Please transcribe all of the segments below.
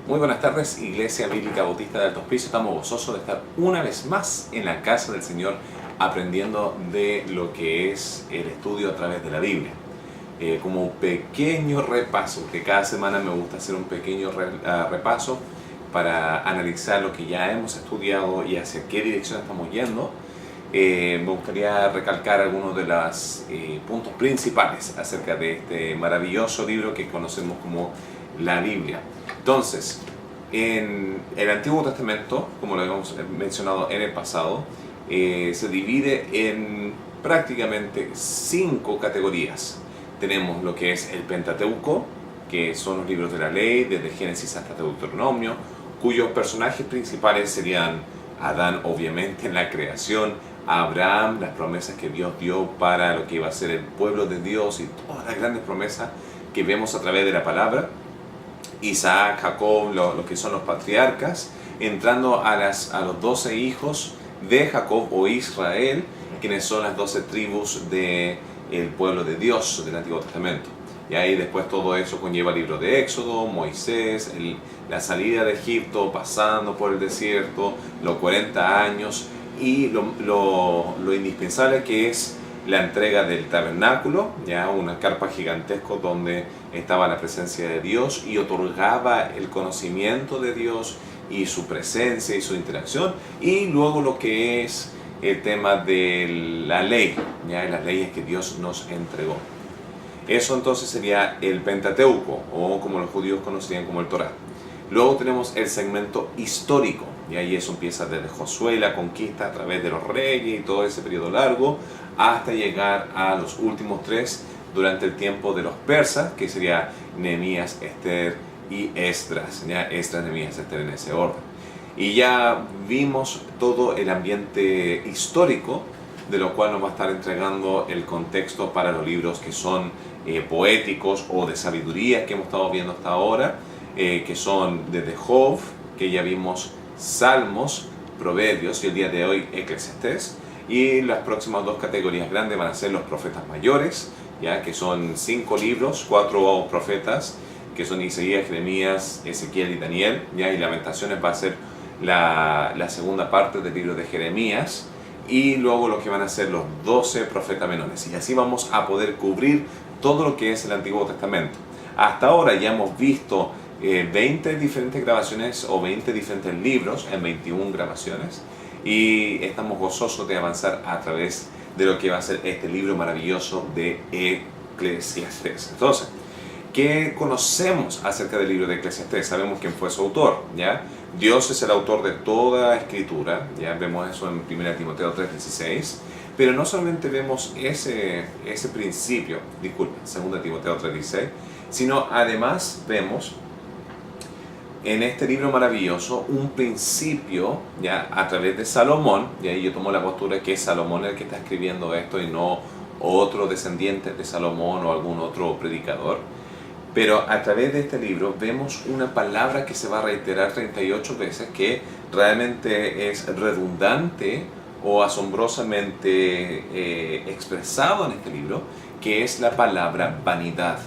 Muy buenas tardes, Iglesia Bíblica Bautista de Altos Pisos. Estamos gozosos de estar una vez más en la casa del Señor aprendiendo de lo que es el estudio a través de la Biblia. Como un pequeño repaso, que cada semana me gusta hacer un pequeño repaso para analizar lo que ya hemos estudiado y hacia qué dirección estamos yendo. Me gustaría recalcar algunos de los puntos principales acerca de este maravilloso libro que conocemos como la Biblia. Entonces, en el Antiguo Testamento, como lo habíamos mencionado en el pasado, se divide en prácticamente 5 categorías. Tenemos lo que es el Pentateuco, que son los libros de la ley, desde Génesis hasta Deuteronomio, cuyos personajes principales serían Adán, obviamente, en la creación, Abraham, las promesas que Dios dio para lo que iba a ser el pueblo de Dios y todas las grandes promesas que vemos a través de la palabra, Isaac, Jacob, lo que son los patriarcas, entrando a los 12 hijos de Jacob o Israel, quienes son las 12 tribus del pueblo de Dios del Antiguo Testamento. Y ahí después todo eso conlleva el libro de Éxodo, Moisés, la salida de Egipto, pasando por el desierto, los 40 años y lo indispensable que es la entrega del tabernáculo, ya una carpa gigantesca donde estaba la presencia de Dios y otorgaba el conocimiento de Dios y su presencia y su interacción, y luego lo que es el tema de la ley, ya las leyes que Dios nos entregó. Eso entonces sería el Pentateuco, o como los judíos conocían como el Torá. Luego tenemos el segmento histórico, y ahí eso empieza desde Josué, la conquista a través de los reyes y todo ese periodo largo, hasta llegar a los últimos 3 durante el tiempo de los persas, que sería Nehemías, Esther y Esdras. Ya Esdras, Nehemías, Esther en ese orden. Y ya vimos todo el ambiente histórico, de lo cual nos va a estar entregando el contexto para los libros que son poéticos o de sabiduría que hemos estado viendo hasta ahora, que son desde Job, que ya vimos, Salmos, Proverbios y el día de hoy Eclesiastés. Y las próximas 2 categorías grandes van a ser los profetas mayores, ya que son 5 libros, 4 profetas, que son Isaías, Jeremías, Ezequiel y Daniel, ya, y Lamentaciones va a ser la segunda parte del libro de Jeremías, y luego lo que van a ser los 12 profetas menores. Y así vamos a poder cubrir todo lo que es el Antiguo Testamento. Hasta ahora ya hemos visto 20 diferentes grabaciones o 20 diferentes libros en 21 grabaciones, y estamos gozosos de avanzar a través de lo que va a ser este libro maravilloso de Eclesiastés. Entonces, ¿qué conocemos acerca del libro de Eclesiastés? Sabemos quién fue su autor, ¿ya? Dios es el autor de toda escritura, ya vemos eso en 1 Timoteo 3:16, pero no solamente vemos ese principio, disculpen, 2 Timoteo 3:16, sino además vemos en este libro maravilloso un principio, ya, a través de Salomón, y ahí yo tomo la postura que es Salomón el que está escribiendo esto y no otro descendiente de Salomón o algún otro predicador. Pero a través de este libro vemos una palabra que se va a reiterar 38 veces, que realmente es redundante o asombrosamente expresado en este libro, que es la palabra vanidad.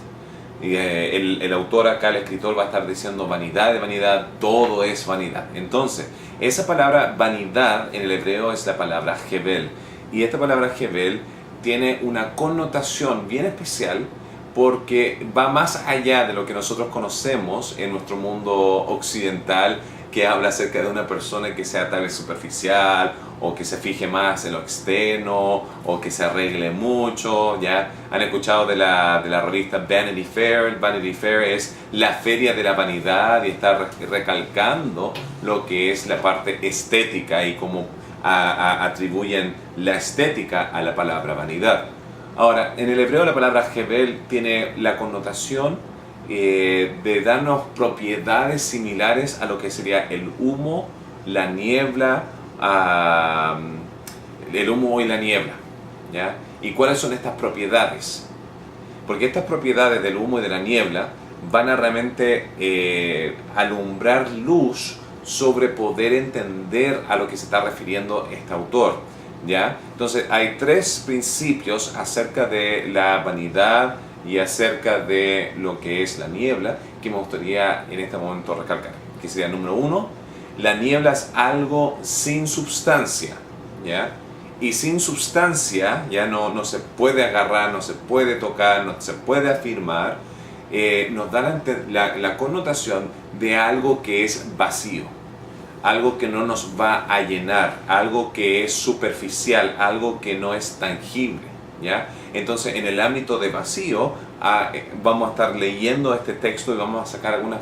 El autor acá, el escritor, va a estar diciendo vanidad de vanidad, todo es vanidad. Entonces, esa palabra vanidad en el hebreo es la palabra Hebel. Y esta palabra Hebel tiene una connotación bien especial porque va más allá de lo que nosotros conocemos en nuestro mundo occidental, que habla acerca de una persona que sea tal vez superficial o que se fije más en lo externo o que se arregle mucho. Ya han escuchado de la revista Vanity Fair. Vanity Fair es la feria de la vanidad y está recalcando lo que es la parte estética y cómo atribuyen la estética a la palabra vanidad. Ahora, en el hebreo la palabra Hebel tiene la connotación de darnos propiedades similares a lo que sería el humo, la niebla, el humo y la niebla, ¿ya? ¿Y cuáles son estas propiedades? Porque estas propiedades del humo y de la niebla van a realmente alumbrar luz sobre poder entender a lo que se está refiriendo este autor, ¿ya? Entonces hay 3 principios acerca de la vanidad y acerca de lo que es la niebla que me gustaría en este momento recalcar. que sería número 1, la niebla es algo sin substancia, ¿ya? Y sin substancia ya no se puede agarrar, no se puede tocar, no se puede afirmar, nos da la connotación de algo que es vacío, algo que no nos va a llenar, algo que es superficial, algo que no es tangible, ¿ya? Entonces, en el ámbito de vacío, vamos a estar leyendo este texto y vamos a sacar algunos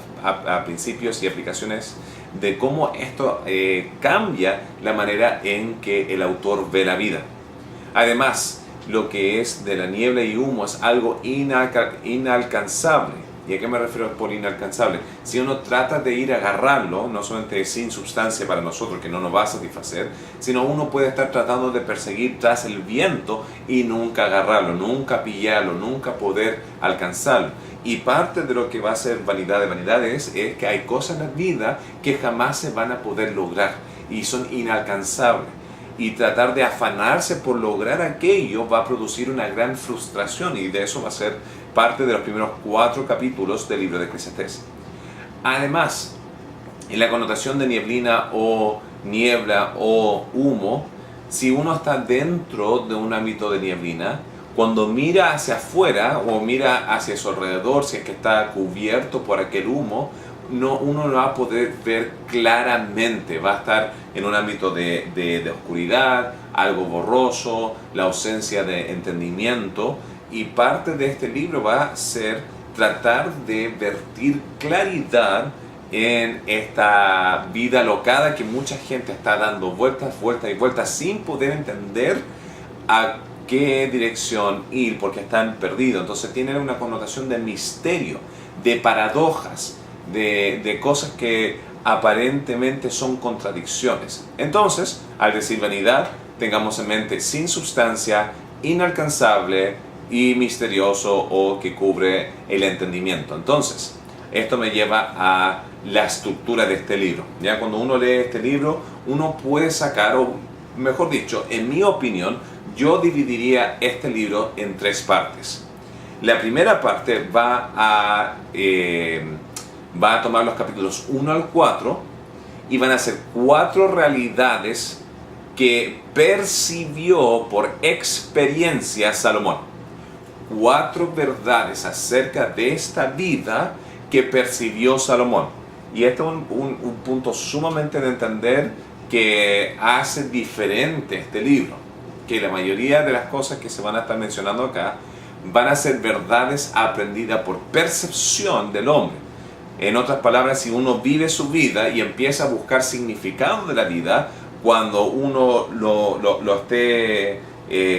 principios y aplicaciones de cómo esto cambia la manera en que el autor ve la vida. Además, lo que es de la niebla y humo es algo inalcanzable. ¿Y a qué me refiero por inalcanzable? Si uno trata de ir a agarrarlo, no solamente sin sustancia para nosotros, que no nos va a satisfacer, sino uno puede estar tratando de perseguir tras el viento y nunca agarrarlo, nunca pillarlo, nunca poder alcanzarlo. Y parte de lo que va a ser vanidad de vanidades es que hay cosas en la vida que jamás se van a poder lograr y son inalcanzables. Y tratar de afanarse por lograr aquello va a producir una gran frustración, y de eso va a ser parte de los primeros 4 capítulos del libro de Eclesiastés. Además, en la connotación de nieblina o niebla o humo, si uno está dentro de un ámbito de nieblina, cuando mira hacia afuera o mira hacia su alrededor, si es que está cubierto por aquel humo, uno no va a poder ver claramente, va a estar en un ámbito de oscuridad, algo borroso, la ausencia de entendimiento, y parte de este libro va a ser tratar de vertir claridad en esta vida alocada que mucha gente está dando vueltas, vueltas y vueltas sin poder entender a qué dirección ir porque están perdidos. Entonces tienen una connotación de misterio, de paradojas, de cosas que aparentemente son contradicciones. Entonces, al decir vanidad, tengamos en mente sin sustancia, inalcanzable y misterioso, o que cubre el entendimiento. Entonces, esto me lleva a la estructura de este libro. Ya cuando uno lee este libro, uno puede sacar, o mejor dicho, en mi opinión, yo dividiría este libro en 3 partes. La primera parte va a tomar los capítulos 1 al 4 y van a ser 4 realidades que percibió por experiencia Salomón. 4 verdades acerca de esta vida que percibió Salomón. Y este es un punto sumamente de entender que hace diferente este libro, que la mayoría de las cosas que se van a estar mencionando acá van a ser verdades aprendidas por percepción del hombre. En otras palabras, si uno vive su vida y empieza a buscar significado de la vida, cuando uno lo esté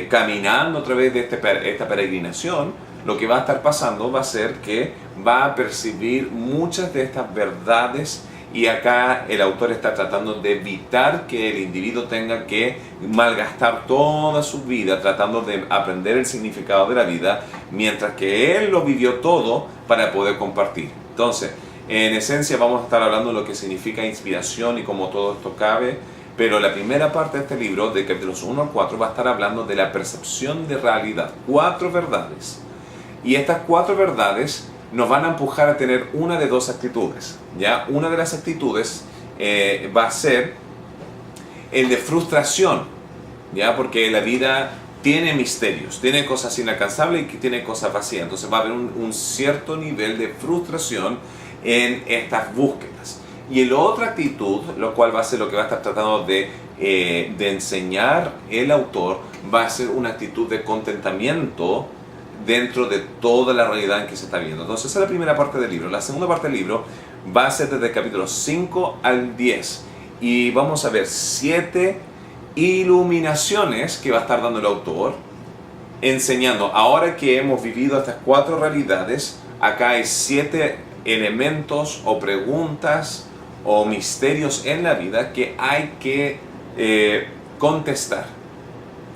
caminando a través de esta peregrinación, lo que va a estar pasando va a ser que va a percibir muchas de estas verdades, y acá el autor está tratando de evitar que el individuo tenga que malgastar toda su vida tratando de aprender el significado de la vida, mientras que él lo vivió todo para poder compartir. Entonces, en esencia vamos a estar hablando de lo que significa inspiración y cómo todo esto cabe, pero la primera parte de este libro, de capítulos 1 al 4, va a estar hablando de la percepción de realidad. 4 verdades. Y estas 4 verdades nos van a empujar a tener una de 2 actitudes, ¿ya? Una de las actitudes va a ser el de frustración, ¿ya? Porque la vida tiene misterios, tiene cosas inalcanzables y tiene cosas vacías. Entonces va a haber un cierto nivel de frustración en estas búsquedas. Y la otra actitud, lo cual va a ser lo que va a estar tratando de enseñar el autor, va a ser una actitud de contentamiento dentro de toda la realidad en que se está viendo. Entonces esa es la primera parte del libro. La segunda parte del libro va a ser desde el capítulo 5 al 10. Y vamos a ver 7 iluminaciones que va a estar dando el autor, enseñando, ahora que hemos vivido estas 4 realidades, acá hay 7 elementos o preguntas o misterios en la vida que hay que contestar.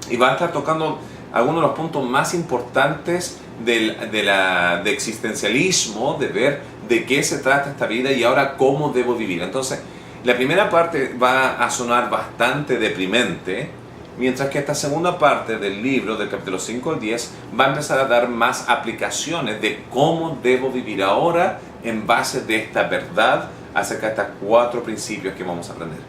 Y va a estar tocando algunos de los puntos más importantes de existencialismo, de ver de qué se trata esta vida y ahora cómo debo vivir. Entonces, la primera parte va a sonar bastante deprimente, mientras que esta segunda parte del libro, del capítulo 5 al 10, va a empezar a dar más aplicaciones de cómo debo vivir ahora en base de esta verdad acerca de estos 4 principios que vamos a aprender.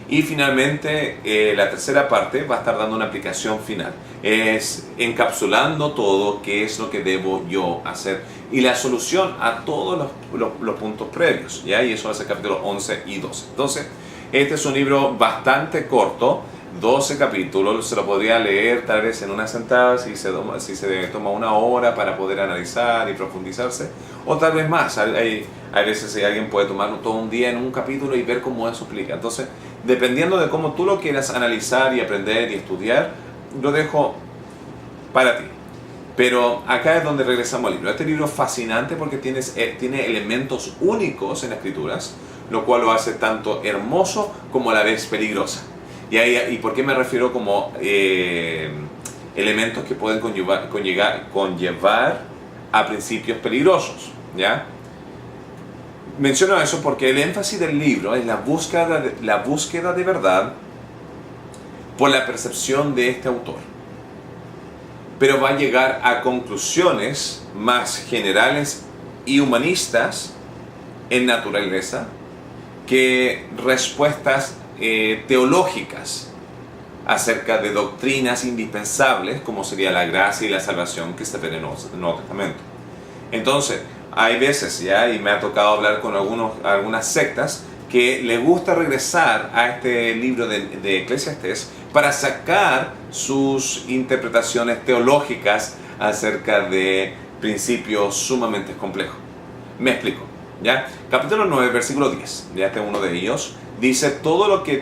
Y finalmente, la tercera parte va a estar dando una aplicación final. Es encapsulando todo, qué es lo que debo yo hacer. Y la solución a todos los puntos previos. ¿Ya? Y eso va a ser capítulo 11 y 12. Entonces, este es un libro bastante corto. 12 capítulos, se lo podría leer tal vez en una sentada si se toma una hora para poder analizar y profundizarse, o tal vez más. Hay veces que alguien puede tomar todo un día en un capítulo y ver cómo eso aplica. Entonces, dependiendo de cómo tú lo quieras analizar y aprender y estudiar, lo dejo para ti. Pero acá es donde regresamos al libro. Este libro es fascinante porque tiene elementos únicos en las escrituras, lo cual lo hace tanto hermoso como a la vez peligrosa. ¿Y por qué me refiero como elementos que pueden conllevar a principios peligrosos? ¿Ya? Menciono eso porque el énfasis del libro es la búsqueda de verdad por la percepción de este autor. Pero va a llegar a conclusiones más generales y humanistas en naturaleza que respuestas teológicas acerca de doctrinas indispensables como sería la gracia y la salvación que se ven en el Nuevo Testamento. Entonces, hay veces ya, y me ha tocado hablar con algunas sectas que les gusta regresar a este libro de Eclesiastés para sacar sus interpretaciones teológicas acerca de principios sumamente complejos. Me explico, ¿ya? Capítulo 9, versículo 10, ya este es uno de ellos. Dice, todo lo que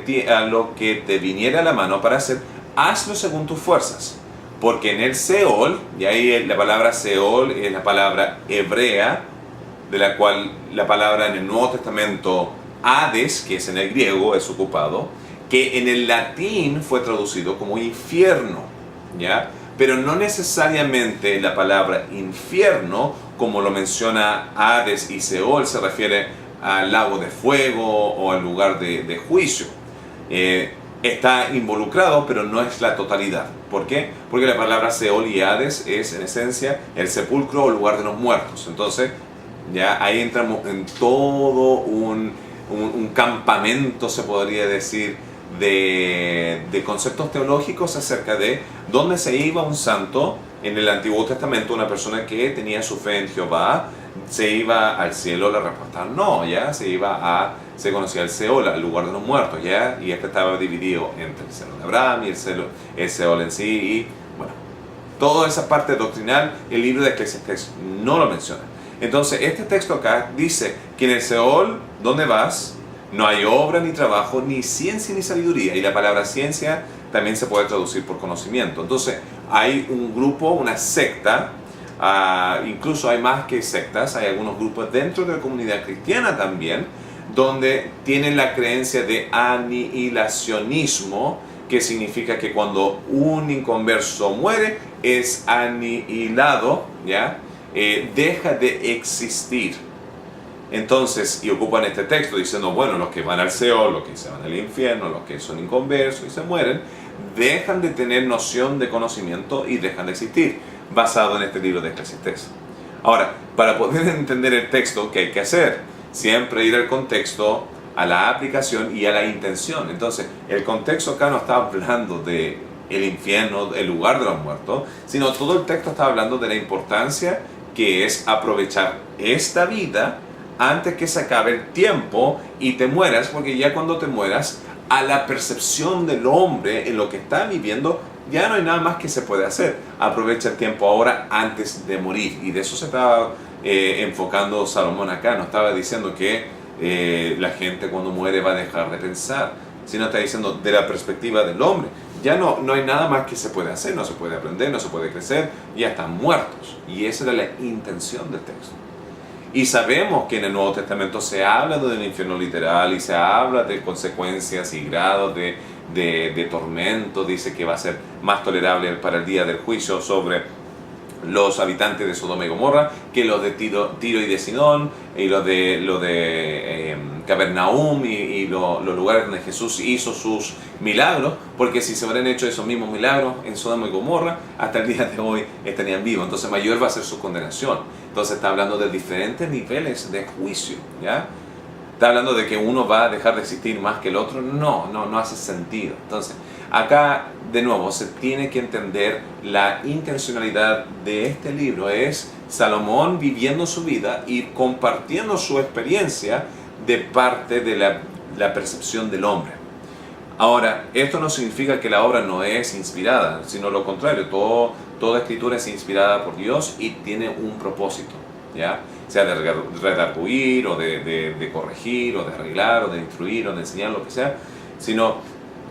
te viniera a la mano para hacer, hazlo según tus fuerzas. Porque en el Seol, y ahí la palabra Seol es la palabra hebrea, de la cual la palabra en el Nuevo Testamento, Hades, que es en el griego, es ocupado, que en el latín fue traducido como infierno, ¿ya? Pero no necesariamente la palabra infierno, como lo menciona Hades y Seol, se refiere al lago de fuego o al lugar de juicio. Está involucrado, pero no es la totalidad. ¿Por qué? Porque la palabra Seol y Hades es en esencia el sepulcro o lugar de los muertos. Entonces, ya ahí entramos en todo un campamento, se podría decir, de conceptos teológicos acerca de dónde se iba un santo en el Antiguo Testamento, una persona que tenía su fe en Jehová. ¿Se iba al cielo? La respuesta no, ya se conocía el Seol, el lugar de los muertos, ya, y este estaba dividido entre el Seol de Abraham y el Seol en sí, y bueno, toda esa parte doctrinal, el libro de Eclesiastés no lo menciona. Entonces, este texto acá dice que en el Seol, ¿dónde vas? No hay obra ni trabajo, ni ciencia ni sabiduría, y la palabra ciencia también se puede traducir por conocimiento. Entonces, hay un grupo, una secta. Incluso hay más que sectas, hay algunos grupos dentro de la comunidad cristiana también, donde tienen la creencia de anihilacionismo, que significa que cuando un inconverso muere, es anihilado, ¿ya? Deja de existir. Entonces, y ocupan este texto diciendo, bueno, los que van al Seol, los que se van al infierno, los que son inconversos y se mueren, dejan de tener noción de conocimiento y dejan de existir, basado en este libro de Eclesiastés. Ahora, para poder entender el texto, ¿qué hay que hacer? Siempre ir al contexto, a la aplicación y a la intención. Entonces, el contexto acá no está hablando de el infierno, el lugar de los muertos, sino todo el texto está hablando de la importancia que es aprovechar esta vida antes que se acabe el tiempo y te mueras, porque ya cuando te mueras, a la percepción del hombre en lo que está viviendo, ya no hay nada más que se puede hacer. Aprovecha el tiempo ahora antes de morir. Y de eso se estaba enfocando Salomón acá. No estaba diciendo que la gente cuando muere va a dejar de pensar, sino está diciendo de la perspectiva del hombre. Ya no hay nada más que se puede hacer, no se puede aprender, no se puede crecer, ya están muertos. Y esa era la intención del texto. Y sabemos que en el Nuevo Testamento se habla de un infierno literal y se habla de consecuencias y grados de tormento. Dice que va a ser más tolerable para el día del juicio sobre los habitantes de Sodoma y Gomorra que los de Tiro y de Sidón, y los de Capernaum y los lugares donde Jesús hizo sus milagros, porque si se hubieran hecho esos mismos milagros en Sodoma y Gomorra, hasta el día de hoy estarían vivos. Entonces mayor va a ser su condenación. Entonces está hablando de diferentes niveles de juicio, ¿ya? ¿Está hablando de que uno va a dejar de existir más que el otro? No hace sentido. Entonces, acá, de nuevo, se tiene que entender la intencionalidad de este libro. Es Salomón viviendo su vida y compartiendo su experiencia de parte de la percepción del hombre. Ahora, esto no significa que la obra no es inspirada, sino lo contrario. Toda escritura es inspirada por Dios y tiene un propósito, ¿ya? Sea de redarguir, o de corregir, o de arreglar, o de instruir, o de enseñar, lo que sea, sino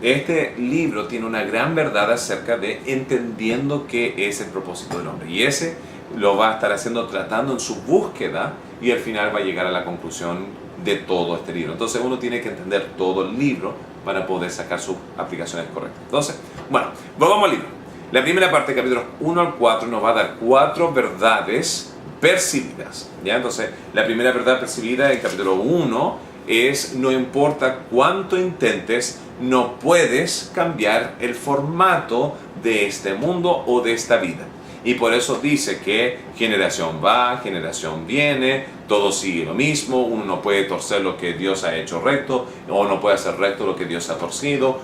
este libro tiene una gran verdad acerca de entendiendo qué es el propósito del hombre. Y ese lo va a estar haciendo tratando en su búsqueda y al final va a llegar a la conclusión de todo este libro. Entonces uno tiene que entender todo el libro para poder sacar sus aplicaciones correctas. Entonces, bueno, volvamos al libro. La primera parte, capítulos 1 al 4, nos va a dar 4 verdades percibidas, ¿ya? Entonces, la primera verdad percibida en capítulo 1 es: no importa cuánto intentes, no puedes cambiar el formato de este mundo o de esta vida. Y por eso dice que generación va, generación viene, todo sigue lo mismo, uno no puede torcer lo que Dios ha hecho recto, o no puede hacer recto lo que Dios ha torcido.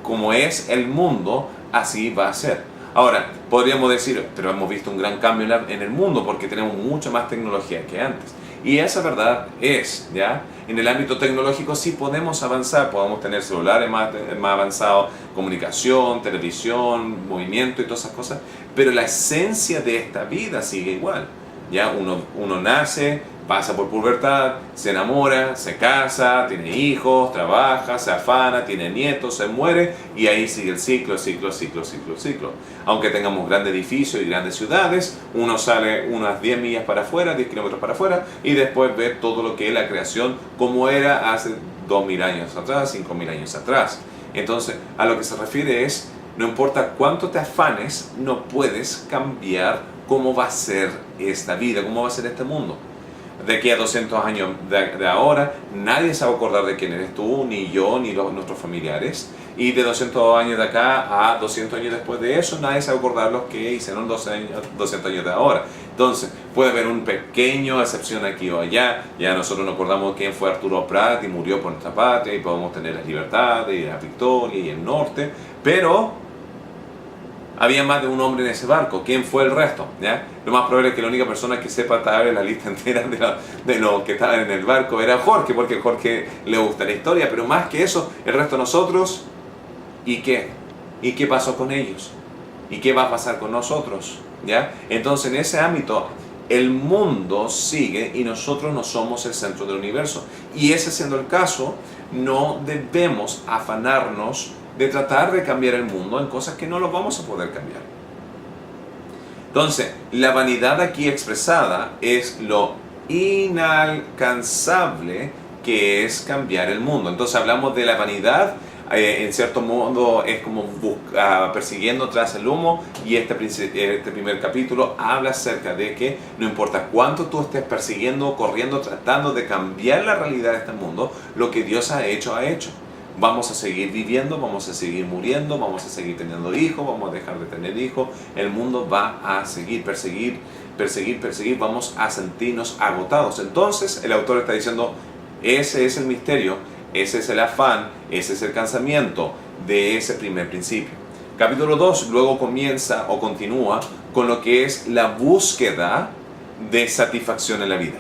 Como es el mundo, así va a ser. Ahora, podríamos decir, pero hemos visto un gran cambio en el mundo porque tenemos mucha más tecnología que antes. Y esa verdad es, ¿ya? En el ámbito tecnológico sí podemos avanzar, podemos tener celulares más avanzados, comunicación, televisión, movimiento y todas esas cosas, pero la esencia de esta vida sigue igual, ¿ya? Uno nace, pasa por pubertad, se enamora, se casa, tiene hijos, trabaja, se afana, tiene nietos, se muere, y ahí sigue el ciclo. Aunque tengamos grandes edificios y grandes ciudades, uno sale unas 10 millas para afuera, 10 kilómetros para afuera, y después ve todo lo que es la creación como era hace 2000 años atrás, 5000 años atrás. Entonces, a lo que se refiere es, no importa cuánto te afanes, no puedes cambiar cómo va a ser esta vida, cómo va a ser este mundo. De aquí a 200 años de ahora, nadie se va a acordar de quién eres tú, ni yo, ni nuestros familiares. Y de 200 años de acá a 200 años después de eso, nadie se va a acordar los que hicieron 200 años de ahora. Entonces, puede haber un pequeño excepción aquí o allá. Ya nosotros nos acordamos quién fue Arturo Prat y murió por nuestra patria, y podemos tener las libertades y la victoria y el norte. Pero había más de un hombre en ese barco. ¿Quién fue el resto? ¿Ya? Lo más probable es que la única persona que sepa tal la lista entera de los que estaban en el barco era Jorge, porque a Jorge le gusta la historia, pero más que eso, el resto de nosotros, ¿y qué? ¿Y qué pasó con ellos? ¿Y qué va a pasar con nosotros? ¿Ya? Entonces, en ese ámbito, el mundo sigue y nosotros no somos el centro del universo. Y ese siendo el caso, no debemos afanarnos de tratar de cambiar el mundo en cosas que no lo vamos a poder cambiar. Entonces, la vanidad aquí expresada es lo inalcanzable que es cambiar el mundo. Entonces hablamos de la vanidad, en cierto modo es como persiguiendo tras el humo, y este primer capítulo habla acerca de que no importa cuánto tú estés persiguiendo, corriendo, tratando de cambiar la realidad de este mundo, lo que Dios ha hecho, ha hecho. Vamos a seguir viviendo, vamos a seguir muriendo, vamos a seguir teniendo hijos, vamos a dejar de tener hijos. El mundo va a seguir, perseguir, vamos a sentirnos agotados. Entonces el autor está diciendo, ese es el misterio, ese es el afán, ese es el cansamiento de ese primer principio. Capítulo 2 luego comienza o continúa con lo que es la búsqueda de satisfacción en la vida.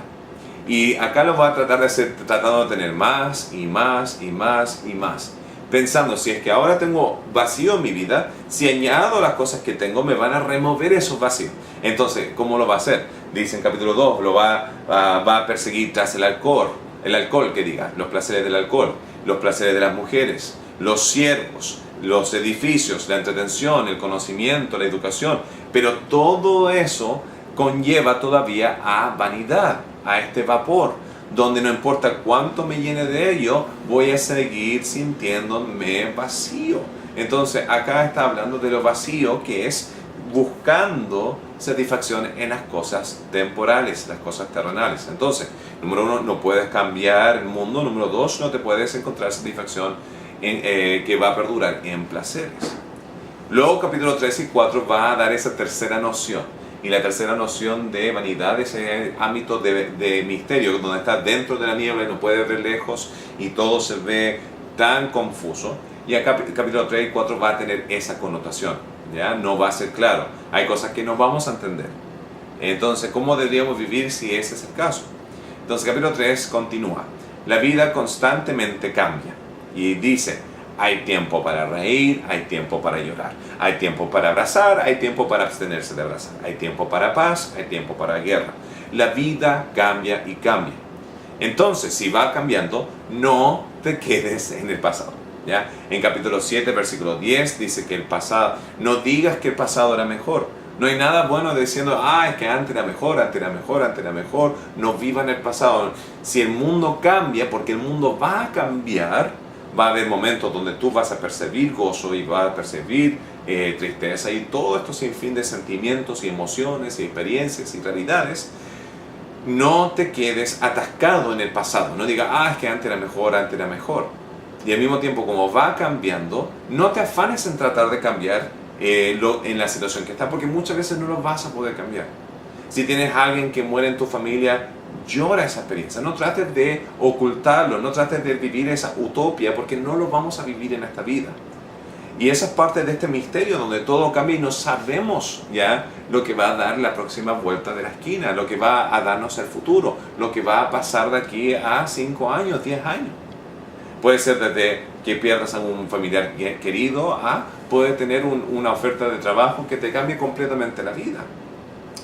Y acá lo va a tratar de hacer, tratando de tener más y más y más y más. Pensando, si es que ahora tengo vacío en mi vida, si añado las cosas que tengo, me van a remover esos vacíos. Entonces, ¿cómo lo va a hacer? Dice en capítulo 2, lo va a perseguir tras el alcohol que diga, los placeres del alcohol, los placeres de las mujeres, los siervos, los edificios, la entretención, el conocimiento, la educación. Pero todo eso conlleva todavía a vanidad, a este vapor, donde no importa cuánto me llene de ello, voy a seguir sintiéndome vacío. Entonces acá está hablando de lo vacío, que es buscando satisfacción en las cosas temporales, las cosas terrenales. Entonces, número 1, no puedes cambiar el mundo. Número 2, no te puedes encontrar satisfacción que va a perdurar en placeres. Luego capítulo 3 y 4 va a dar esa tercera noción. Y la tercera noción de vanidad es el ámbito de misterio, donde está dentro de la niebla y no puede ver lejos y todo se ve tan confuso. Y acá capítulo 3 y 4 va a tener esa connotación, ¿ya? No va a ser claro. Hay cosas que no vamos a entender. Entonces, ¿cómo deberíamos vivir si ese es el caso? Entonces, capítulo 3 continúa. La vida constantemente cambia. Y dice, hay tiempo para reír, hay tiempo para llorar. Hay tiempo para abrazar, hay tiempo para abstenerse de abrazar. Hay tiempo para paz, hay tiempo para guerra. La vida cambia y cambia. Entonces, si va cambiando, no te quedes en el pasado, ¿ya? En capítulo 7, versículo 10, dice que el pasado, no digas que el pasado era mejor. No hay nada bueno diciendo, es que antes era mejor, antes era mejor, antes era mejor. No vivan el pasado. Si el mundo cambia, porque el mundo va a cambiar, va a haber momentos donde tú vas a percibir gozo y vas a percibir tristeza y todo esto sinfín de sentimientos y emociones y experiencias y realidades. No te quedes atascado en el pasado. No digas, es que antes era mejor, antes era mejor. Y al mismo tiempo, como va cambiando, no te afanes en tratar de cambiar en la situación que está, porque muchas veces no lo vas a poder cambiar. Si tienes a alguien que muere en tu familia, llora esa experiencia. No trates de ocultarlo, no trates de vivir esa utopía, porque no lo vamos a vivir en esta vida. Y esa es parte de este misterio donde todo cambia y no sabemos ya lo que va a dar la próxima vuelta de la esquina, lo que va a darnos el futuro, lo que va a pasar de aquí a 5 años, 10 años. Puede ser desde que pierdas a un familiar querido puede tener una oferta de trabajo que te cambie completamente la vida.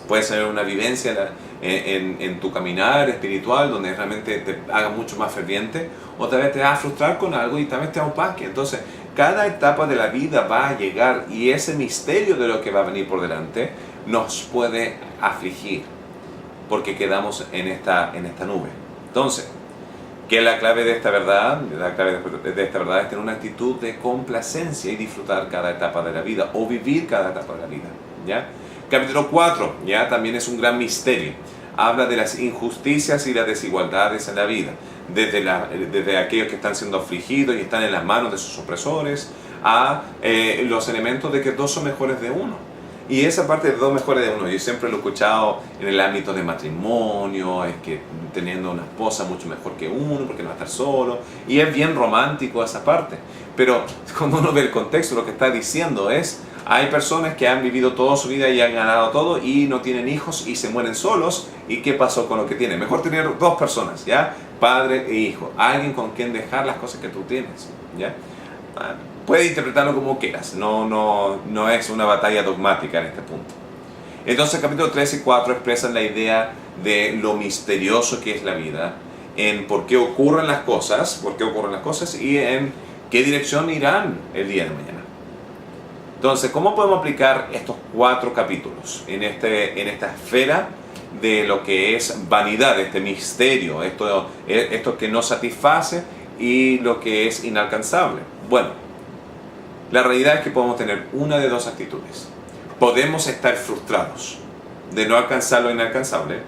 Puede ser una vivencia en tu caminar espiritual donde realmente te haga mucho más ferviente, o tal vez te va a frustrar con algo y tal vez te opaque. Entonces, cada etapa de la vida va a llegar y ese misterio de lo que va a venir por delante nos puede afligir porque quedamos en esta nube. Entonces, ¿qué es la clave de esta verdad? La clave de esta verdad es tener una actitud de complacencia y disfrutar cada etapa de la vida o vivir cada etapa de la vida, ¿ya? Capítulo 4, ya también es un gran misterio. Habla de las injusticias y las desigualdades en la vida, desde aquellos que están siendo afligidos y están en las manos de sus opresores, a los elementos de que dos son mejores de uno. Y esa parte de dos mejores de uno, yo siempre lo he escuchado en el ámbito de matrimonio, es que teniendo una esposa mucho mejor que uno, porque no va a estar solo, y es bien romántico esa parte. Pero cuando uno ve el contexto, lo que está diciendo es, hay personas que han vivido toda su vida y han ganado todo y no tienen hijos y se mueren solos. ¿Y qué pasó con lo que tienen? Mejor tener dos personas, ¿ya? Padre e hijo. Alguien con quien dejar las cosas que tú tienes, ¿ya? Puedes interpretarlo como quieras. No es una batalla dogmática en este punto. Entonces, capítulo 3 y 4 expresan la idea de lo misterioso que es la vida, en por qué ocurren las cosas, y en qué dirección irán el día de mañana. Entonces, ¿cómo podemos aplicar estos 4 capítulos en esta esfera de lo que es vanidad, este misterio, esto que nos satisface y lo que es inalcanzable? Bueno, la realidad es que podemos tener una de dos actitudes. Podemos estar frustrados de no alcanzar lo inalcanzable.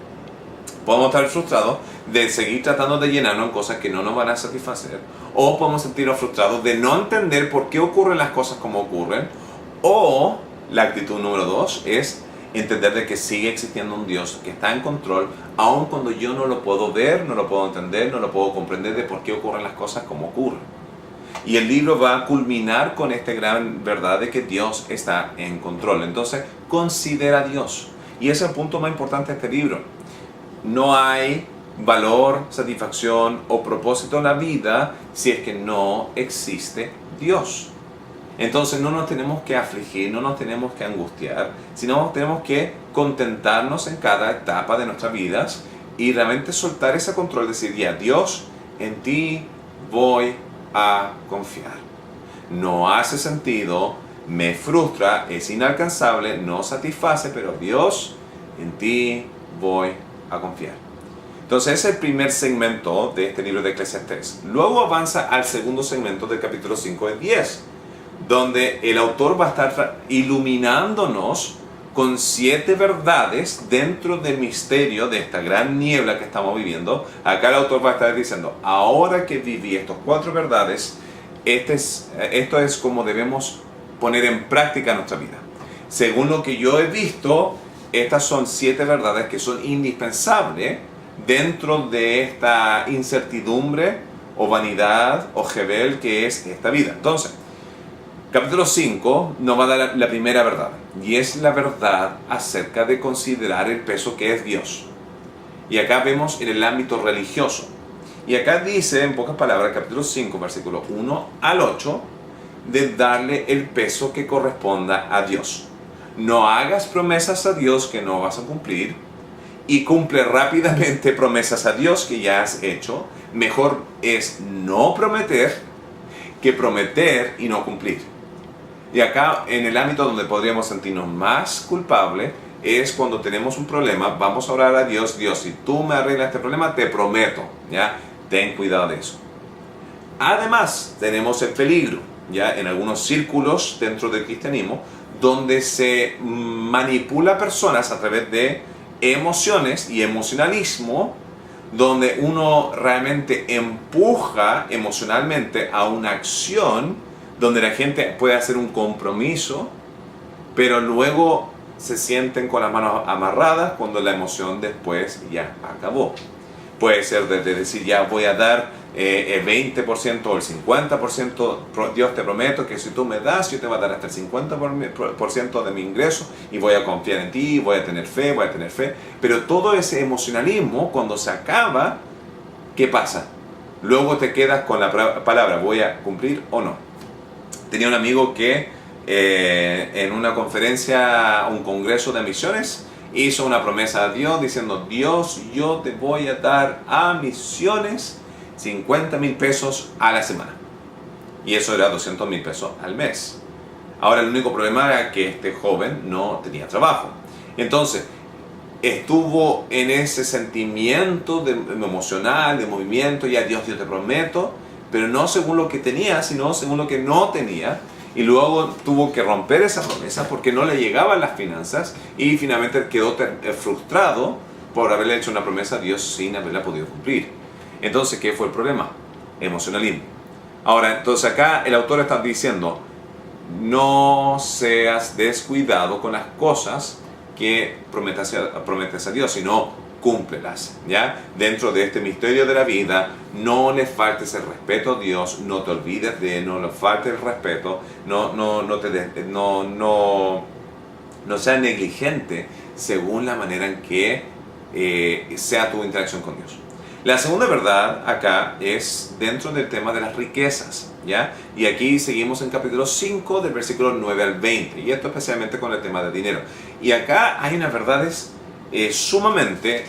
Podemos estar frustrados de seguir tratando de llenarnos en cosas que no nos van a satisfacer. O podemos sentirnos frustrados de no entender por qué ocurren las cosas como ocurren. O la actitud número 2 es entender de que sigue existiendo un Dios que está en control, aun cuando yo no lo puedo ver, no lo puedo entender, no lo puedo comprender de por qué ocurren las cosas como ocurren. Y el libro va a culminar con esta gran verdad de que Dios está en control. Entonces, considera a Dios. Y ese es el punto más importante de este libro. No hay valor, satisfacción o propósito en la vida si es que no existe Dios. Entonces no nos tenemos que afligir, no nos tenemos que angustiar, sino tenemos que contentarnos en cada etapa de nuestras vidas y realmente soltar ese control, decir, ya, Dios, en ti voy a confiar. No hace sentido, me frustra, es inalcanzable, no satisface, pero Dios, en ti voy a confiar. Entonces ese es el primer segmento de este libro de Eclesiastés. Luego avanza al segundo segmento del capítulo 5 de 10. Donde el autor va a estar iluminándonos con 7 verdades dentro del misterio de esta gran niebla que estamos viviendo. Acá el autor va a estar diciendo, ahora que viví estas 4 verdades, esto es como debemos poner en práctica nuestra vida. Según lo que yo he visto, estas son 7 verdades que son indispensables dentro de esta incertidumbre o vanidad o jebel que es esta vida. Entonces, capítulo 5 nos va a dar la primera verdad, y es la verdad acerca de considerar el peso que es Dios. Y acá vemos en el ámbito religioso. Y acá dice, en pocas palabras, capítulo 5, versículo 1 al 8, de darle el peso que corresponda a Dios. No hagas promesas a Dios que no vas a cumplir, y cumple rápidamente promesas a Dios que ya has hecho. Mejor es no prometer que prometer y no cumplir. Y acá, en el ámbito donde podríamos sentirnos más culpables, es cuando tenemos un problema. Vamos a orar a Dios: Dios, si tú me arreglas este problema, te prometo, ¿ya? Ten cuidado de eso. Además, tenemos el peligro, ¿ya? En algunos círculos dentro del cristianismo, donde se manipula personas a través de emociones y emocionalismo, donde uno realmente empuja emocionalmente a una acción, donde la gente puede hacer un compromiso, pero luego se sienten con las manos amarradas cuando la emoción después ya acabó. Puede ser desde decir: ya voy a dar el 20% o el 50%, Dios te prometo que si tú me das, yo te voy a dar hasta el 50% de mi ingreso, y voy a confiar en ti, voy a tener fe. Pero todo ese emocionalismo, cuando se acaba, ¿qué pasa? Luego te quedas con la palabra: ¿voy a cumplir o no? Tenía un amigo que en una conferencia, un congreso de misiones, hizo una promesa a Dios diciendo: Dios, yo te voy a dar a misiones 50,000 pesos a la semana. Y eso era 200,000 pesos al mes. Ahora, el único problema era que este joven no tenía trabajo. Entonces, estuvo en ese sentimiento emocional, de movimiento: ya Dios, yo te prometo, pero no según lo que tenía, sino según lo que no tenía. Y luego tuvo que romper esa promesa porque no le llegaban las finanzas, y finalmente quedó frustrado por haberle hecho una promesa a Dios sin haberla podido cumplir. Entonces, ¿qué fue el problema? Emocionalismo. Ahora, entonces acá el autor está diciendo: no seas descuidado con las cosas que prometes a Dios, sino cúmplelas, ¿ya? Dentro de este misterio de la vida, no le faltes el respeto a Dios, no te olvides de él, no le faltes el respeto, no seas negligente según la manera en que sea tu interacción con Dios. La segunda verdad acá es dentro del tema de las riquezas, ¿ya? Y aquí seguimos en capítulo 5, del versículo 9 al 20, y esto especialmente con el tema del dinero. Y acá hay unas verdades sumamente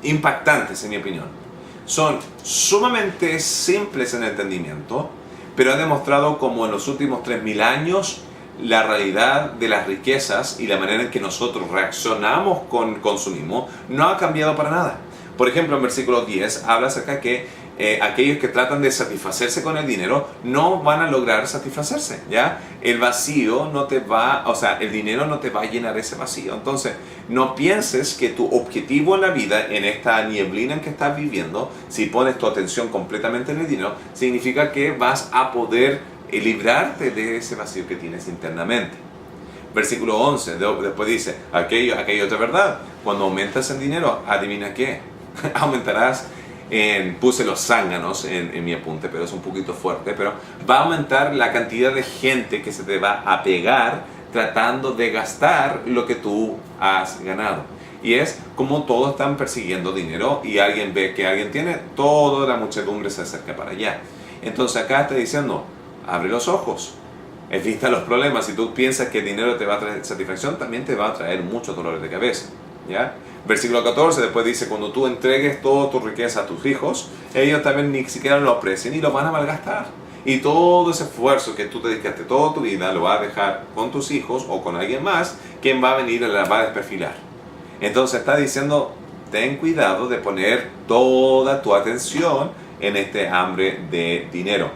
impactantes, en mi opinión. Son sumamente simples en entendimiento, pero han demostrado como en los últimos 3.000 años la realidad de las riquezas y la manera en que nosotros reaccionamos con el consumismo no ha cambiado para nada. Por ejemplo, en versículo 10 habla acerca que aquellos que tratan de satisfacerse con el dinero no van a lograr satisfacerse, ¿ya? El vacío no te va, o sea, el dinero no te va a llenar ese vacío. Entonces, no pienses que tu objetivo en la vida, en esta nieblina en que estás viviendo, si pones tu atención completamente en el dinero, significa que vas a poder librarte de ese vacío que tienes internamente. Versículo 11, después dice: aquello otra verdad, cuando aumentas el dinero, adivina qué, aumentarás puse los zánganos en mi apunte, pero es un poquito fuerte, pero va a aumentar la cantidad de gente que se te va a pegar tratando de gastar lo que tú has ganado. Y es como todos están persiguiendo dinero, y alguien ve que alguien tiene, toda la muchedumbre se acerca para allá. Entonces acá está diciendo: abre los ojos, evita los problemas. Si tú piensas que el dinero te va a traer satisfacción, también te va a traer muchos dolores de cabeza, ¿ya? Versículo 14 después dice: cuando tú entregues toda tu riqueza a tus hijos, ellos también ni siquiera lo aprecien y lo van a malgastar. Y todo ese esfuerzo que tú te dedicaste toda tu vida lo vas a dejar con tus hijos o con alguien más, quien va a venir y la va a desperfilar. Entonces está diciendo: ten cuidado de poner toda tu atención en este hambre de dinero.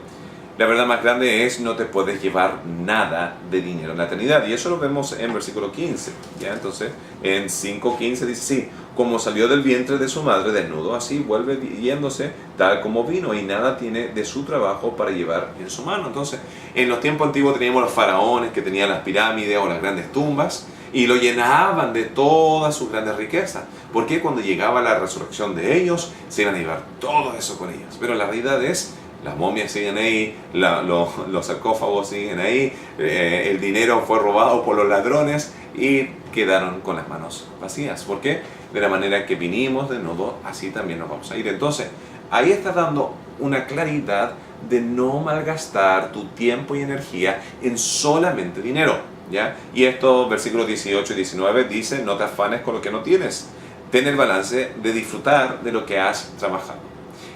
La verdad más grande es: no te puedes llevar nada de dinero en la eternidad. Y eso lo vemos en versículo 15, ¿ya? Entonces, en 5:15 dice: sí, como salió del vientre de su madre desnudo, así vuelve yéndose tal como vino, y nada tiene de su trabajo para llevar en su mano. Entonces, en los tiempos antiguos teníamos los faraones que tenían las pirámides o las grandes tumbas, y lo llenaban de todas sus grandes riquezas. Porque cuando llegaba la resurrección de ellos, se iban a llevar todo eso con ellos. Pero la realidad es, las momias siguen ahí, los sarcófagos siguen ahí, el dinero fue robado por los ladrones y quedaron con las manos vacías. ¿Por qué? De la manera que vinimos de nuevo, así también nos vamos a ir. Entonces, ahí está dando una claridad de no malgastar tu tiempo y energía en solamente dinero, ¿ya? Y esto, versículos 18 y 19 dice, no te afanes con lo que no tienes. Ten el balance de disfrutar de lo que has trabajado.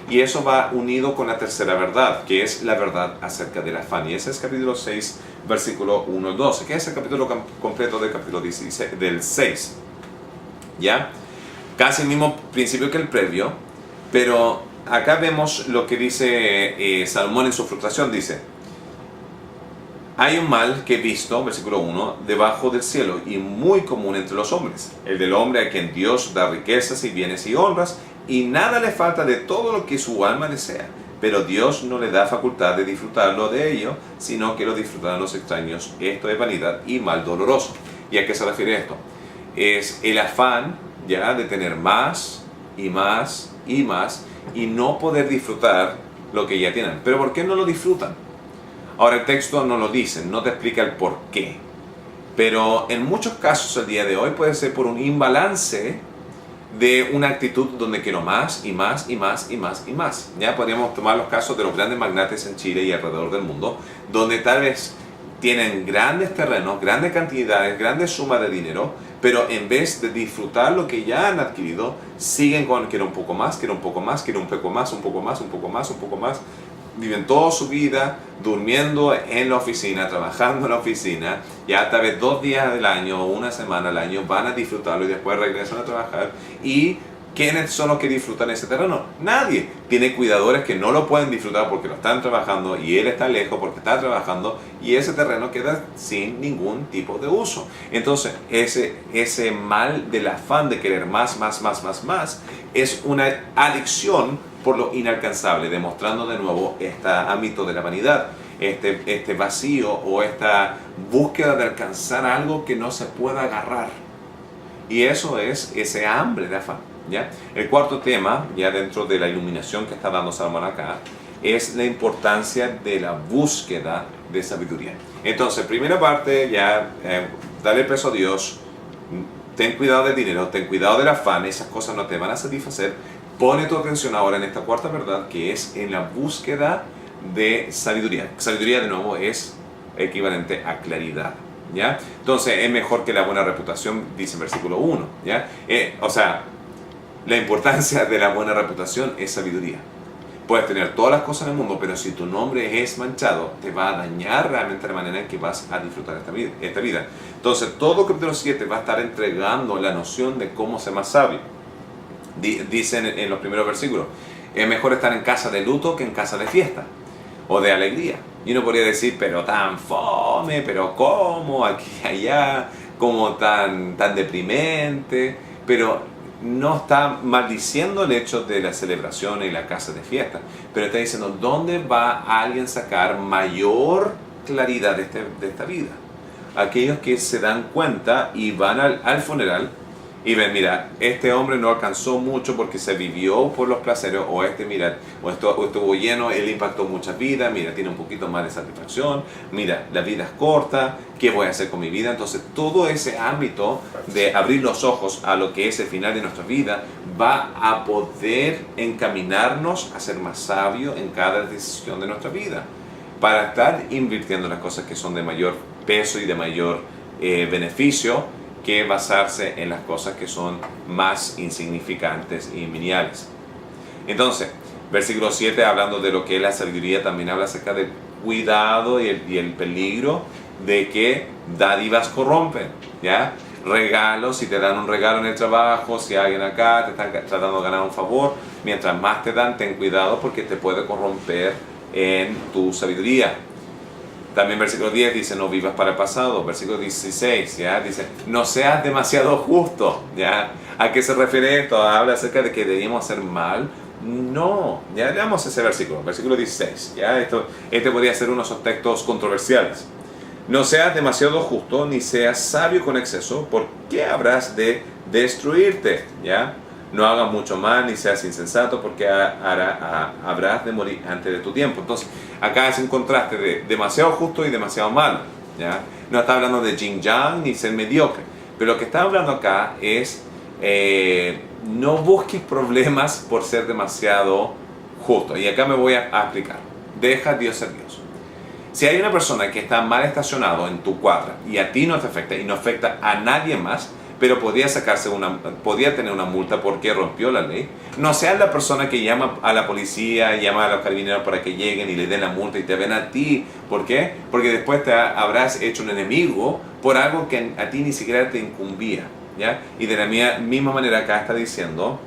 Y eso va unido con la tercera verdad, que es la verdad acerca del afán. Y ese es capítulo 6, versículo 1 al 12, que es el capítulo completo del capítulo 16, del 6. ¿Ya? Casi el mismo principio que el previo, pero acá vemos lo que dice Salomón en su frustración. Dice, hay un mal que he visto, versículo 1, debajo del cielo y muy común entre los hombres, el del hombre a quien Dios da riquezas y bienes y honras, y nada le falta de todo lo que su alma desea, pero Dios no le da facultad de disfrutarlo de ello, sino que lo disfrutan los extraños. Esto es vanidad y mal doloroso. ¿Y a qué se refiere esto? Es el afán ya de tener más y más y más y no poder disfrutar lo que ya tienen. ¿Pero por qué no lo disfrutan? Ahora el texto no lo dice, no te explica el por qué. Pero en muchos casos el día de hoy puede ser por un imbalance de una actitud donde quiero más y más y más y más y más. Ya podríamos tomar los casos de los grandes magnates en Chile y alrededor del mundo, donde tal vez tienen grandes terrenos, grandes cantidades, grandes sumas de dinero, pero en vez de disfrutar lo que ya han adquirido, siguen con quiero un poco más, quiero un poco más, quiero un poco más, un poco más, un poco más, un poco más. Viven toda su vida durmiendo en la oficina, trabajando en la oficina, ya tal vez 2 días del año o una semana al año van a disfrutarlo y después regresan a trabajar. ¿Y quiénes son los que disfrutan ese terreno? Nadie. Tiene cuidadores que no lo pueden disfrutar porque lo están trabajando y él está lejos porque está trabajando y ese terreno queda sin ningún tipo de uso. Entonces ese mal del afán de querer más, más, más, más, más es una adicción por lo inalcanzable, demostrando de nuevo este ámbito de la vanidad, este vacío o esta búsqueda de alcanzar algo que no se pueda agarrar. Y eso es ese hambre de afán, ¿ya? El cuarto tema, ya dentro de la iluminación que está dando Salomón acá, es la importancia de la búsqueda de sabiduría. Entonces, primera parte, ya, dale peso a Dios, ten cuidado del dinero, ten cuidado del afán, esas cosas no te van a satisfacer. Pone tu atención ahora en esta cuarta verdad, que es en la búsqueda de sabiduría. Sabiduría, de nuevo, es equivalente a claridad, ¿ya? Entonces, es mejor que la buena reputación, dice el versículo 1, ¿ya? O sea, la importancia de la buena reputación es sabiduría. Puedes tener todas las cosas en el mundo, pero si tu nombre es manchado, te va a dañar realmente la manera en que vas a disfrutar esta vida. Entonces, todo capítulo 7 va a estar entregando la noción de cómo ser más sabio. Dicen en los primeros versículos, es mejor estar en casa de luto que en casa de fiesta o de alegría. Y uno podría decir, pero tan fome, pero cómo, aquí y allá, como tan deprimente, pero no está maldiciendo el hecho de la celebración y la casa de fiesta, pero está diciendo, ¿dónde va alguien a sacar mayor claridad de esta vida? Aquellos que se dan cuenta y van al funeral y ven, mira, este hombre no alcanzó mucho porque se vivió por los placeres, o mira, o estuvo lleno, él impactó muchas vidas, mira, tiene un poquito más de satisfacción, mira, la vida es corta, ¿qué voy a hacer con mi vida? Entonces, todo ese ámbito de abrir los ojos a lo que es el final de nuestra vida va a poder encaminarnos a ser más sabios en cada decisión de nuestra vida, para estar invirtiendo las cosas que son de mayor peso y de mayor beneficio, que basarse en las cosas que son más insignificantes y meniales. Entonces, versículo 7, hablando de lo que es la sabiduría, también habla acerca del cuidado y el peligro de que dádivas corrompen, ¿ya? Regalos, si te dan un regalo en el trabajo, si alguien acá te está tratando de ganar un favor, mientras más te dan, ten cuidado porque te puede corromper en tu sabiduría. También versículo 10 dice, no vivas para el pasado. Versículo 16, ¿ya? Dice, no seas demasiado justo, ¿ya? ¿A qué se refiere esto? ¿Habla acerca de que debemos hacer mal? No, ya leamos ese versículo 16, ¿ya? Este podría ser uno de esos textos controversiales. No seas demasiado justo, ni seas sabio con exceso, ¿por qué habrás de destruirte? ¿Ya? No hagas mucho mal, ni seas insensato, porque habrás de morir antes de tu tiempo. Entonces, acá es un contraste de demasiado justo y demasiado malo. ¿Ya? No está hablando de yin-yang ni ser mediocre. Pero lo que está hablando acá es, no busques problemas por ser demasiado justo. Y acá me voy a explicar. Deja a Dios ser Dios. Si hay una persona que está mal estacionado en tu cuadra y a ti no te afecta y no afecta a nadie más, pero podría tener una multa porque rompió la ley, no seas la persona que llama a la policía, llama a los carabineros para que lleguen y le den la multa y te ven a ti. ¿Por qué? Porque después te habrás hecho un enemigo por algo que a ti ni siquiera te incumbía. ¿Ya? Y de la misma manera acá está diciendo,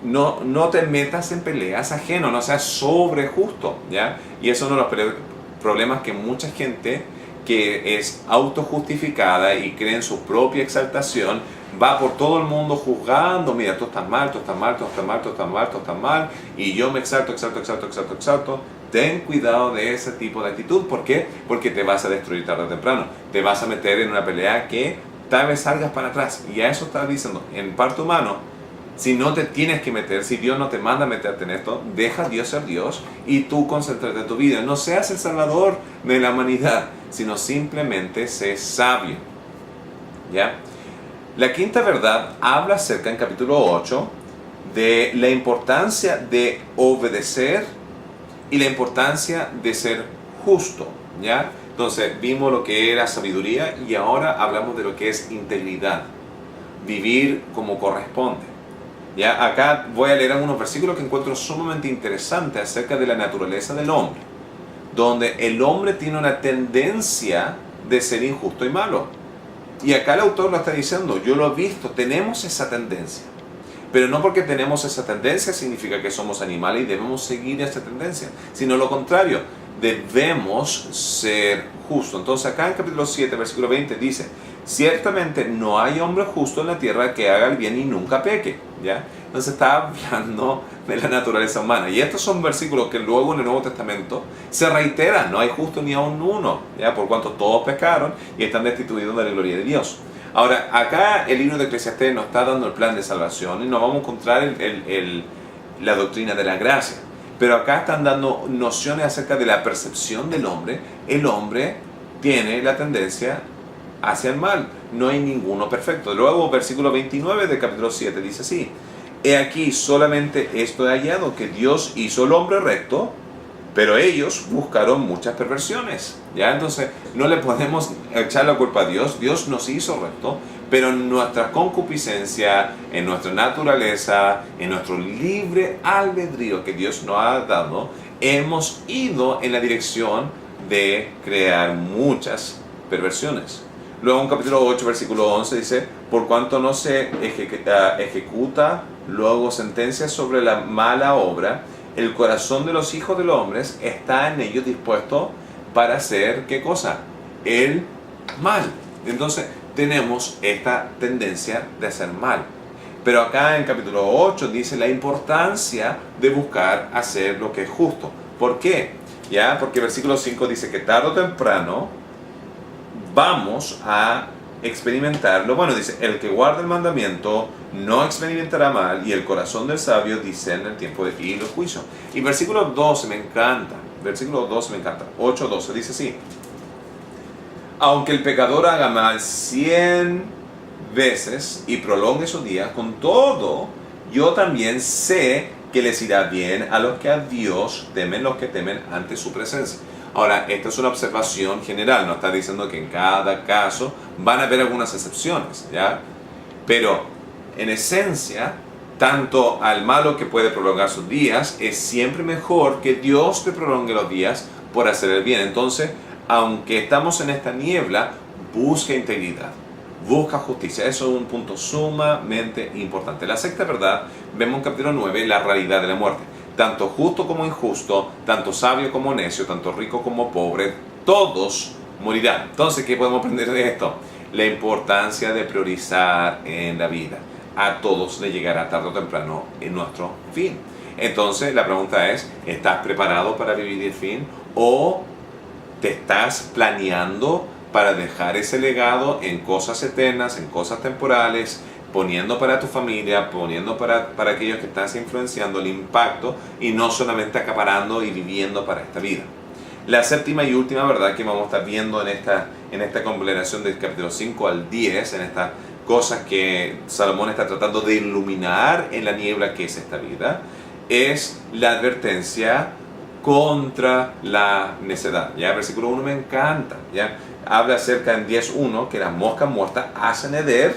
no te metas en peleas ajenas, no seas sobre justo. ¿Ya? Y eso es uno de los problemas que mucha gente que es autojustificada y cree en su propia exaltación, va por todo el mundo juzgando, mira, tú estás mal, tú estás mal, tú estás mal, tú estás mal, tú estás mal, y yo me exalto. Ten cuidado de ese tipo de actitud. ¿Por qué? Porque te vas a destruir tarde o temprano. Te vas a meter en una pelea que tal vez salgas para atrás. Y a eso está diciendo, en parte humano, si no te tienes que meter, si Dios no te manda a meterte en esto, deja a Dios ser Dios y tú concéntrate en tu vida. No seas el salvador de la humanidad, sino simplemente sé sabio. ¿Ya? La quinta verdad habla acerca, en capítulo 8, de la importancia de obedecer y la importancia de ser justo. ¿Ya? Entonces, vimos lo que era sabiduría y ahora hablamos de lo que es integridad. Vivir como corresponde. ¿Ya? Acá voy a leer algunos versículos que encuentro sumamente interesantes acerca de la naturaleza del hombre, donde el hombre tiene una tendencia de ser injusto y malo. Y acá el autor lo está diciendo, yo lo he visto, tenemos esa tendencia. Pero no porque tenemos esa tendencia significa que somos animales y debemos seguir esa tendencia, sino lo contrario, debemos ser justos. Entonces acá en capítulo 7, versículo 20 dice, ciertamente no hay hombre justo en la tierra que haga el bien y nunca peque. ¿Ya? Entonces está hablando de la naturaleza humana. Y estos son versículos que luego en el Nuevo Testamento se reiteran. No hay justo ni aun uno, ¿ya? Por cuanto todos pecaron y están destituidos de la gloria de Dios. Ahora, acá el libro de Eclesiastés nos está dando el plan de salvación y nos vamos a encontrar la doctrina de la gracia. Pero acá están dando nociones acerca de la percepción del hombre. El hombre tiene la tendencia hacia el mal, no hay ninguno perfecto. Luego, versículo 29 del capítulo 7 dice así, he aquí solamente esto he hallado, que Dios hizo el hombre recto, pero ellos buscaron muchas perversiones. ¿Ya? Entonces, no le podemos echar la culpa a Dios. Dios nos hizo recto, pero en nuestra concupiscencia, en nuestra naturaleza, en nuestro libre albedrío que Dios nos ha dado, hemos ido en la dirección de crear muchas perversiones. Luego en capítulo 8, versículo 11 dice, por cuanto no se ejecuta luego sentencia sobre la mala obra, el corazón de los hijos de los hombres está en ellos dispuesto para hacer, ¿qué cosa? El mal. Entonces tenemos esta tendencia de hacer mal. Pero acá en capítulo 8 dice la importancia de buscar hacer lo que es justo. ¿Por qué? ¿Ya? Porque el versículo 5 dice que tarde o temprano vamos a experimentarlo. Bueno, dice, el que guarda el mandamiento no experimentará mal y el corazón del sabio discerne el tiempo de y los juicios. Y versículo 12 me encanta. Versículo 12 me encanta. 8:12 dice así. Aunque el pecador haga mal 100 veces y prolongue su día, con todo, yo también sé que les irá bien a los que a Dios temen, los que temen ante su presencia. Ahora, esta es una observación general, no está diciendo que en cada caso van a haber algunas excepciones, ¿ya? Pero, en esencia, tanto al malo que puede prolongar sus días, es siempre mejor que Dios te prolongue los días por hacer el bien. Entonces, aunque estamos en esta niebla, busca integridad, busca justicia. Eso es un punto sumamente importante. La sexta verdad, vemos en capítulo 9 la realidad de la muerte. Tanto justo como injusto, tanto sabio como necio, tanto rico como pobre, todos morirán. Entonces, ¿qué podemos aprender de esto? La importancia de priorizar en la vida. A todos le llegará tarde o temprano en nuestro fin. Entonces, la pregunta es, ¿estás preparado para vivir el fin? ¿O te estás planeando para dejar ese legado en cosas eternas, en cosas temporales, poniendo para tu familia, poniendo para aquellos que estás influenciando el impacto y no solamente acaparando y viviendo para esta vida. La séptima y última verdad que vamos a estar viendo en esta consideración del capítulo 5 al 10, en estas cosas que Salomón está tratando de iluminar en la niebla que es esta vida, es la advertencia contra la necedad. ¿Ya? El versículo 1 me encanta. ¿Ya? Habla acerca en 10.1 que las moscas muertas hacen heder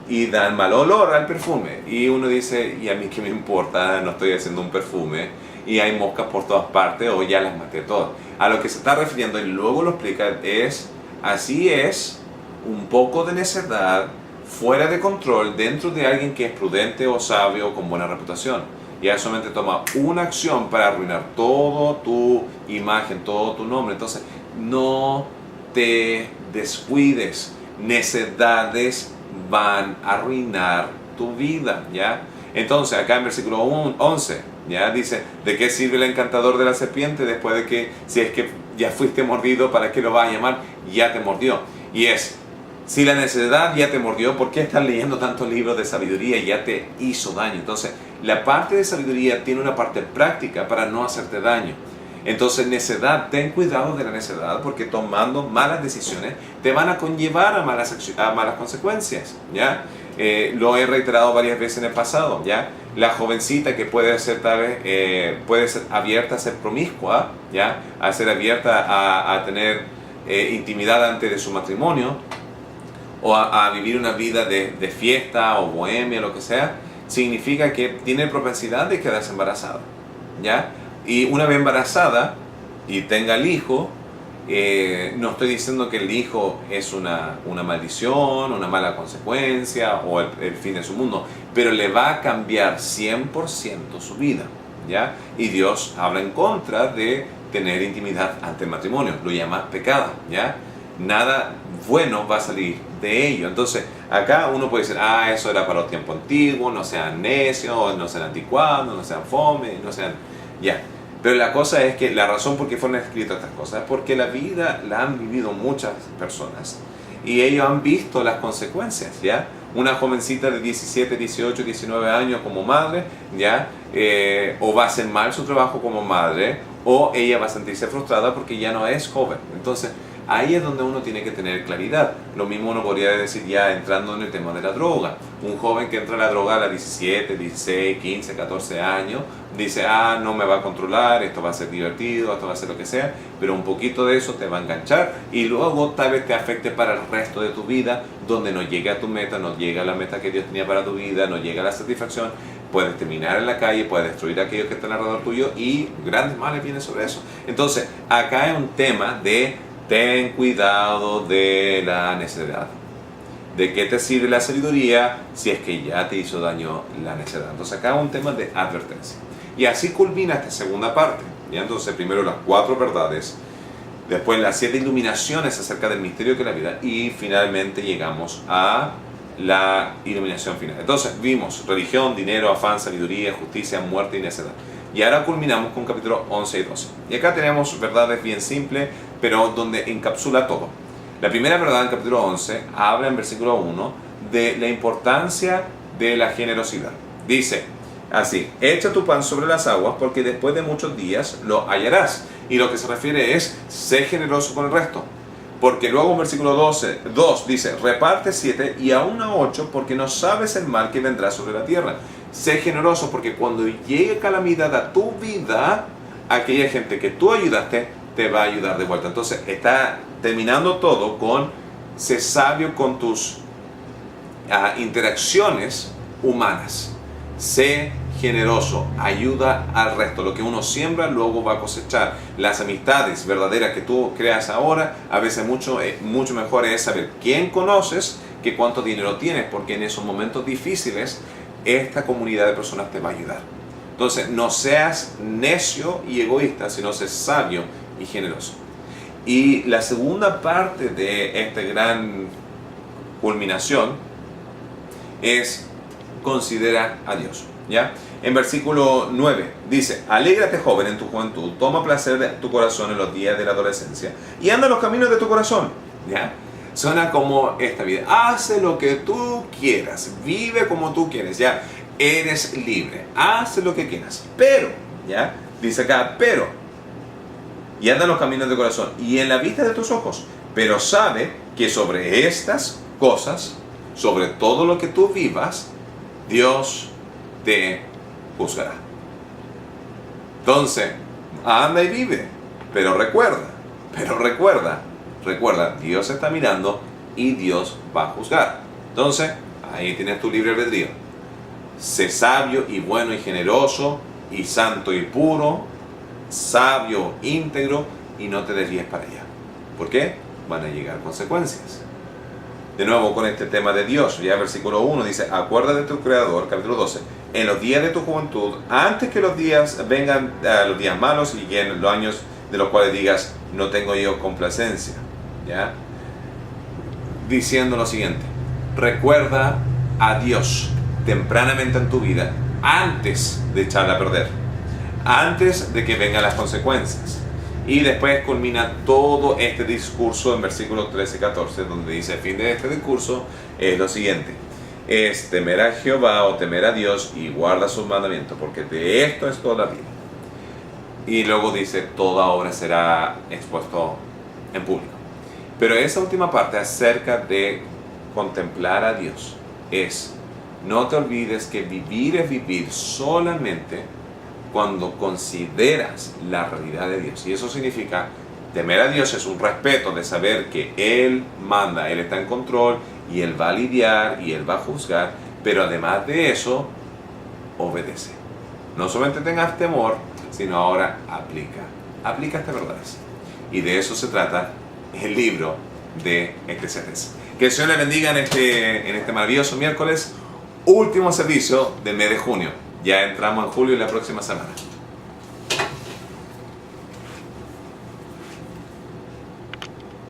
y dan mal olor al perfume. Y uno dice, ¿y a mí qué me importa? No estoy haciendo un perfume y hay moscas por todas partes o ya las maté todas. A lo que se está refiriendo, y luego lo explica, es así es un poco de necedad fuera de control dentro de alguien que es prudente o sabio o con buena reputación. Ya solamente toma una acción para arruinar toda tu imagen, todo tu nombre. Entonces, no te descuides. Necedades van a arruinar tu vida, ¿ya? Entonces, acá en versículo 11, ¿ya? Dice, ¿de qué sirve el encantador de la serpiente después de que, si es que ya fuiste mordido, para qué lo va a llamar? Ya te mordió. Y es, si la necedad ya te mordió, ¿por qué estás leyendo tantos libros de sabiduría y ya te hizo daño? Entonces, la parte de sabiduría tiene una parte práctica para no hacerte daño. Entonces, necedad, ten cuidado de la necedad, porque tomando malas decisiones te van a conllevar a malas consecuencias, ¿ya? Lo he reiterado varias veces en el pasado, ¿ya? La jovencita que puede ser tal vez, puede ser abierta a ser promiscua, ¿ya? A ser abierta a tener intimidad antes de su matrimonio, o a vivir una vida de fiesta o bohemia, lo que sea, significa que tiene propensidad de quedarse embarazada, ¿ya? Y una vez embarazada y tenga el hijo, no estoy diciendo que el hijo es una maldición, una mala consecuencia o el fin de su mundo, pero le va a cambiar 100% su vida, ¿ya? Y Dios habla en contra de tener intimidad ante el matrimonio, lo llama pecado, ¿ya? Nada bueno va a salir de ello. Entonces, acá uno puede decir, eso era para los tiempos antiguos, no sean necios, no sean anticuados, no sean fome, no sean... Ya. Pero la cosa es que la razón por qué fueron escritas estas cosas es porque la vida la han vivido muchas personas y ellos han visto las consecuencias, ¿ya? Una jovencita de 17, 18, 19 años como madre, ¿ya? O va a hacer mal su trabajo como madre, o ella va a sentirse frustrada porque ya no es joven. Entonces, ahí es donde uno tiene que tener claridad. Lo mismo uno podría decir ya entrando en el tema de la droga. Un joven que entra a la droga a los 17, 16, 15, 14 años, dice, no me va a controlar, esto va a ser divertido, esto va a ser lo que sea, pero un poquito de eso te va a enganchar y luego tal vez te afecte para el resto de tu vida, donde no llega a tu meta, no llega a la meta que Dios tenía para tu vida, no llega a la satisfacción, puedes terminar en la calle, puedes destruir a aquellos que están alrededor tuyo y grandes males vienen sobre eso. Entonces, acá es un tema de ten cuidado de la necedad. ¿De qué te sirve la sabiduría si es que ya te hizo daño la necedad? Entonces acá es un tema de advertencia. Y así culmina esta segunda parte, ¿ya? Entonces primero las 4 verdades, después las 7 iluminaciones acerca del misterio que es la vida y finalmente llegamos a la iluminación final. Entonces vimos religión, dinero, afán, sabiduría, justicia, muerte y necedad. Y ahora culminamos con capítulo 11 y 12. Y acá tenemos verdades bien simples, pero donde encapsula todo. La primera verdad en capítulo 11 habla en versículo 1 de la importancia de la generosidad. Dice así, echa tu pan sobre las aguas porque después de muchos días lo hallarás. Y lo que se refiere es, sé generoso con el resto. Porque luego en versículo 2 dice, reparte 7 y aún a 8 porque no sabes el mal que vendrá sobre la tierra. Sé generoso porque cuando llegue calamidad a tu vida, aquella gente que tú ayudaste te va a ayudar de vuelta. Entonces está terminando todo con sé sabio con tus interacciones humanas. Sé generoso, ayuda al resto. Lo que uno siembra luego va a cosechar. Las amistades verdaderas que tú creas ahora, a veces mucho mejor es saber quién conoces que cuánto dinero tienes, porque en esos momentos difíciles esta comunidad de personas te va a ayudar. Entonces no seas necio y egoísta, sino sé sabio y generoso. Y la segunda parte de esta gran culminación es considera a Dios, ¿ya? En versículo 9 dice, alégrate joven en tu juventud, toma placer de tu corazón en los días de la adolescencia y anda en los caminos de tu corazón. ¿ya? Suena como esta vida. Hace lo que tú quieras, vive como tú quieres, ya. Eres libre, haz lo que quieras. Pero, ¿ya? Dice acá, pero, y anda en los caminos del corazón y en la vista de tus ojos, pero sabe que sobre estas cosas, sobre todo lo que tú vivas, Dios te juzgará. Entonces, anda y vive, pero recuerda, Dios está mirando y Dios va a juzgar. Entonces, ahí tienes tu libre albedrío. Sé sabio y bueno y generoso y santo y puro, sabio, íntegro, y no te desvíes para allá. ¿Por qué? Van a llegar consecuencias. De nuevo con este tema de Dios, ya versículo 1 dice, acuérdate de tu Creador, capítulo 12, en los días de tu juventud, antes que los días vengan los días malos y en los años de los cuales digas, no tengo yo complacencia. ¿Ya? Diciendo lo siguiente, recuerda a Dios tempranamente en tu vida, antes de echarla a perder, antes de que vengan las consecuencias. Y después culmina todo este discurso en versículos 13 y 14, donde dice, el fin de este discurso es lo siguiente, es temer a Jehová o temer a Dios y guarda sus mandamientos, porque de esto es toda la vida. Y luego dice, toda obra será expuesto en público. Pero esa última parte acerca de contemplar a Dios es, no te olvides que vivir es vivir solamente cuando consideras la realidad de Dios. Y eso significa, temer a Dios es un respeto de saber que Él manda, Él está en control y Él va a lidiar y Él va a juzgar, pero además de eso, obedece. No solamente tengas temor, sino ahora aplica estas verdades. Y de eso se trata el libro de Eclesiastés. Que el Señor le bendiga en este maravilloso miércoles, último servicio del mes de junio. Ya entramos en julio y la próxima semana.